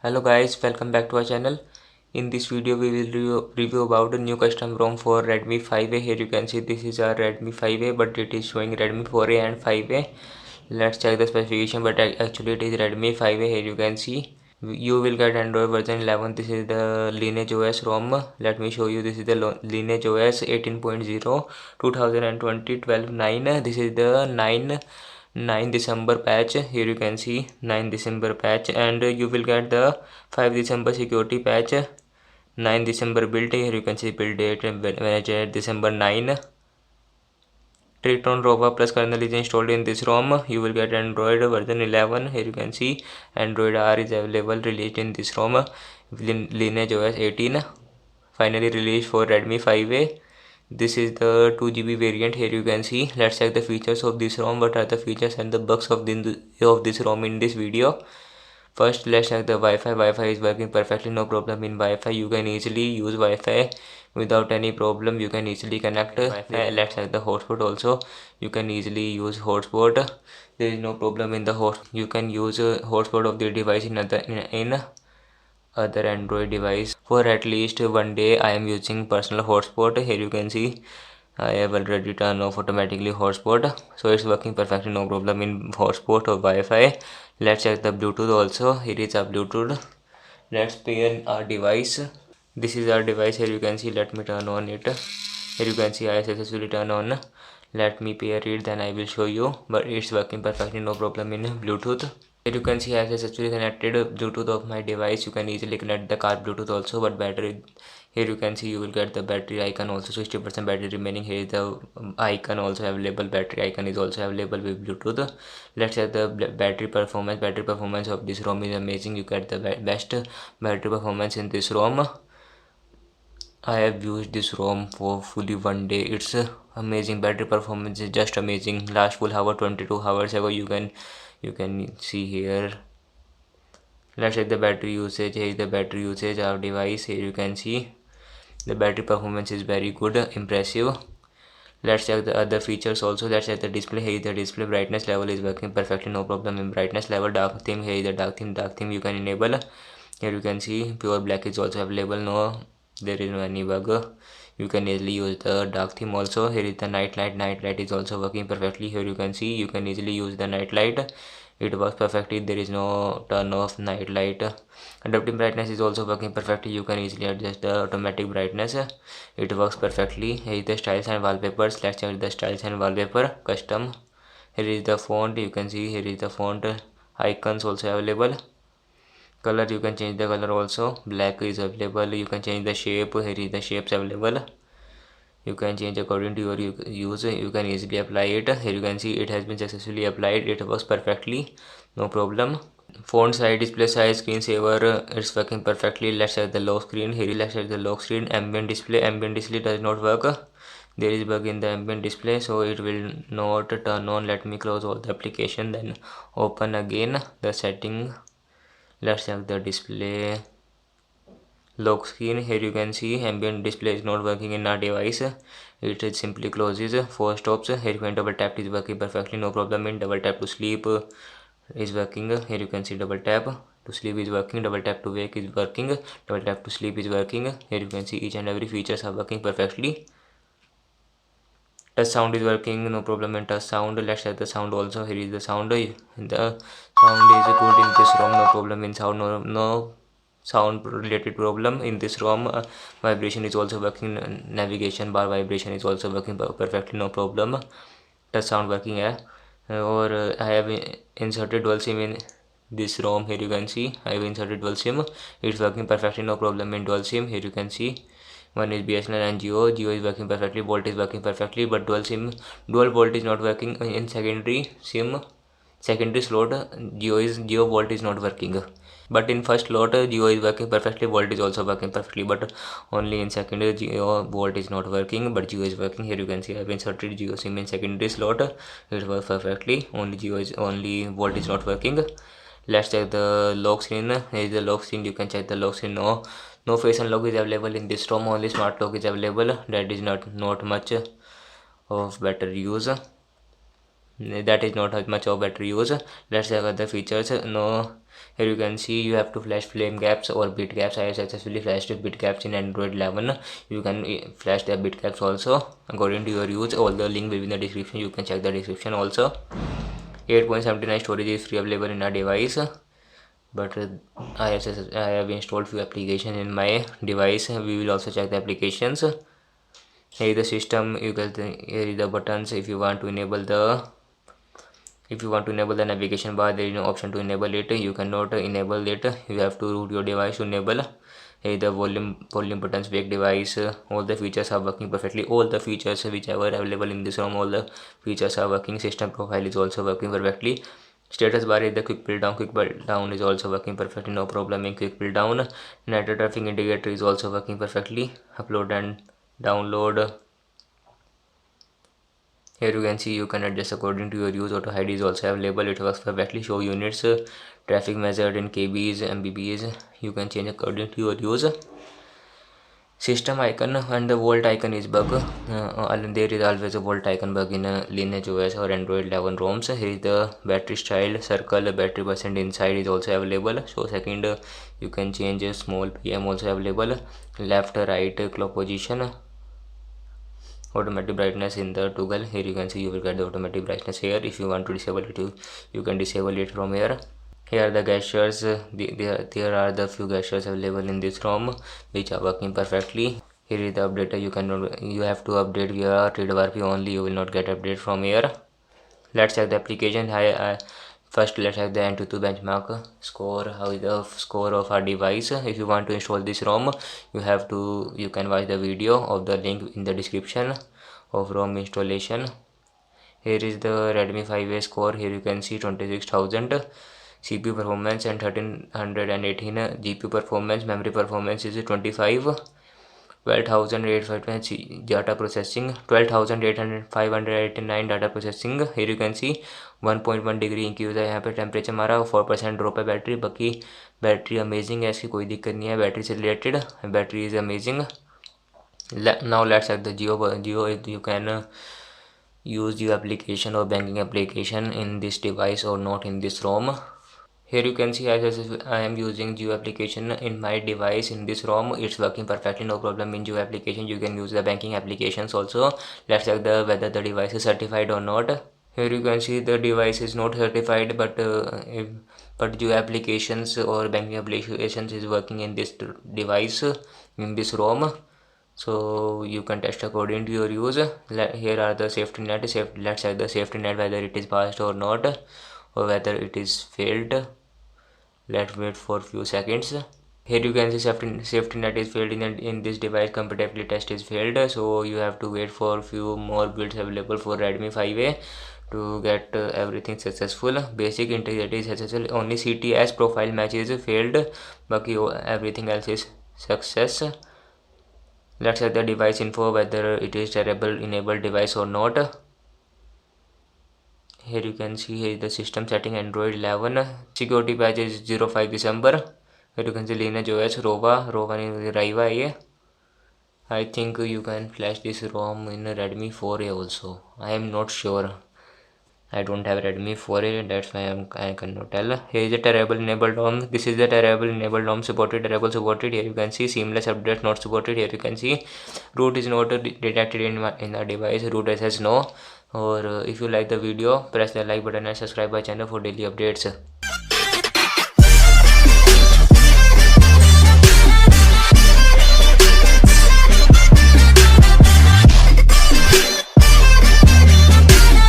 Hello guys, welcome back to our channel. In this video we will review about a new custom ROM for Redmi 5A. Here you can see this is our Redmi 5A, but it is showing Redmi 4A and 5A. Let's check the specification, but actually it is Redmi 5A. Here you can see you will get Android version 11. This is the Lineage OS ROM. Let me show you. This is the Lineage OS 18.0 2020 12.9. This is the 9 December patch. Here you can see 9 December patch, and you will get the 5 December security patch, 9 December build. Here you can see build date Wednesday December 9. Triton Rover plus kernel is installed in this ROM. You will get Android version 11. Here you can see Android R is available, released in this ROM. Lineage OS 18 finally released for Redmi 5A. This is the 2GB variant. Here you can see. Let's check the features of this ROM. What are the features and the bugs of this ROM in this video? First, let's check the Wi-Fi. Wi-Fi is working perfectly, no problem in Wi-Fi. You can easily use Wi-Fi without any problem. You can easily connect Wi-Fi. Let's check the hotspot also. You can easily use hotspot. There is no problem in the host. You can use hotspot of the device in other Android device for at least one day. I am using personal hotspot. Here you can see I have already turned off automatically hotspot, so it's working perfectly, no problem in hotspot or Wi-Fi. Let's check the Bluetooth also. Here is a Bluetooth. Let's pair our device. This is our device. Here you can see. Let me turn on it. Here you can see I successfully turn on. Let me pair it, then I will show you. But it's working perfectly, no problem in Bluetooth. Here you can see I have successfully connected Bluetooth of my device. You can easily connect the car Bluetooth also, but battery. Here you can see you will get the battery icon also. 60% battery remaining. Here is the icon also available. Battery icon is also available with Bluetooth. Let's check the battery performance. Battery performance of this ROM is amazing. You get the best battery performance in this ROM. I have used this ROM for fully one day. It's amazing. Battery performance is just amazing. Last full hour 22 hours ago. You can see here. Let's check the battery usage. Here is the battery usage of device. Here you can see the battery performance is very good, impressive. Let's check the other features also. Let's check the display. Here is the display. Brightness level is working perfectly, no problem in brightness level. Dark theme. Here is the dark theme you can enable. Here you can see pure black is also available. No, there is no any bug. You can easily use the dark theme also. Here is the night light is also working perfectly. Here you can see you can easily use the night light. It works perfectly. There is no turn off night light. Adaptive brightness is also working perfectly. You can easily adjust the automatic brightness. It works perfectly. Here is the styles and wallpapers. Let's check the styles and wallpaper custom. Here is the font. You can see here is the font icons also available. Color, you can change the color also. Black is available. You can change the shape. Here is the shapes available. You can change according to your use. You can easily apply it. Here you can see it has been successfully applied. It works perfectly, no problem. Font size, display size, screensaver, it's working perfectly. Let's set the lock screen. Here let's set the lock screen. Ambient display does not work. There is bug in the ambient display, so it will not turn on. Let me close all the application, then open again the setting. Let's check the display lock screen. Here you can see ambient display is not working in our device. It simply closes. 4 stops. Here you can double tap is working perfectly, no problem in double tap to sleep is working. Here you can see double tap to sleep is working, double tap to wake is working, double tap to sleep is working. Here you can see each and every features are working perfectly. Touch sound is working, no problem in touch sound. Let's set the sound also. Here is the sound. The sound is good in this ROM, no problem in sound. No sound related problem in this ROM. Vibration is also working. Navigation bar vibration is also working perfectly, no problem. Touch sound working है. Or I have inserted dual sim in this ROM. Here you can see I have inserted dual sim. It's working perfectly, no problem in dual sim. Here you can see one is BSNL and Jio. Jio is working perfectly, Volt is working perfectly, but dual Volt is not working in secondary slot. Jio Volt is not working, but in first slot Jio is working perfectly, Volt is also working perfectly, but only in secondary Jio Volt is not working, but Jio is working. Here you can see I have inserted Jio sim in secondary slot. It works perfectly, only Volt is not working. Let's check the lock screen. Here is the lock screen. You can check the lock screen. No face unlock is available in this ROM. Only smart lock is available. That is not much of better use. that is not much of battery use. Let's check other features. No, here you can see you have to flash flame gaps or bit gaps. I have successfully flashed bit gaps in Android 11. You can flash the bit gaps also according to your use. All the link will be in the description. You can check the description also. 8.79 storage is free available in our device, but I have installed few applications in my device. We will also check the applications. Here is the system. Here is the buttons. If you want to enable the navigation bar, there is no option to enable it. You cannot enable it. You have to root your device to enable. Here is the volume buttons, wake device. All the features are working perfectly. All the features whichever available in this ROM, all the features are working. System profile is also working perfectly. Status bar is the quick pull down. Quick pull down is also working perfectly. No problem in quick pull down. Network traffic indicator is also working perfectly. Upload and download. Here you can see you can adjust according to your use. Auto hide is also available. It works perfectly. Show units, traffic measured in kbs, mbps. You can change according to your use. System icon and the volt icon is bug. There is always a volt icon bug in Lineage OS or Android 11 ROMs. Here is the battery style circle. Battery percent inside is also available. So second, you can change a small PM also available. Left, right, clock position. Automatic brightness in the toggle. Here you can see you will get the automatic brightness here. If you want to disable it, you can disable it from here. Here are the gestures. There are the few gestures available in this ROM which are working perfectly. Here is the updater. You have to update via TWRP only. You will not get update from here. Let's check the application. First let's check the AnTuTu benchmark score. How is the score of our device? If you want to install this ROM, you can watch the video of the link in the description of ROM installation. Here is the Redmi 5A score. Here you can see 26,000. CPU performance and 1318. GPU performance, memory performance is 25. 12,859 data processing, 12,589 data processing. Here you can see 1.1 degree increase है यहाँ पे temperature हमारा. 4% drop है battery. बाकी battery amazing है, इसकी कोई दिक्कत नहीं है बैटरी से related. Battery is amazing. Now let's check the Jio. You can use Jio application or banking application in this device or not in this ROM. Here you can see I am using Jio application in my device in this ROM. It's working perfectly, no problem in Jio application. You can use the banking applications also. Let's check whether the device is certified or not. Here you can see the device is not certified, but Jio applications or banking applications is working in this device in this ROM. So you can test according to your use. Here are the safety net. Let's check the safety net whether it is passed or not, or whether it is failed. Let's wait for few seconds. Here you can see safety net is failed in this device. Compatibility test is failed. So you have to wait for few more builds available for Redmi 5A to get everything successful. Basic integrity is successful. Only CTS profile match is failed. Baki everything else is success. Let's check the device info whether it is terrible enabled device or not. Here you can see here is the system setting Android 11. Security patch is 05 December. Here you can see Lineage OS Rova is Raiva. I think you can flash this ROM in Redmi 4A also. I am not sure. I don't have Redmi 4A, that's why I cannot tell. Here is a terrible enabled ROM. This is the terrible enabled ROM supported, terrible supported. Here you can see seamless update not supported. Here you can see root is not detected in the device. Root access no. Or if you like the video, press the like button and subscribe my channel for daily updates.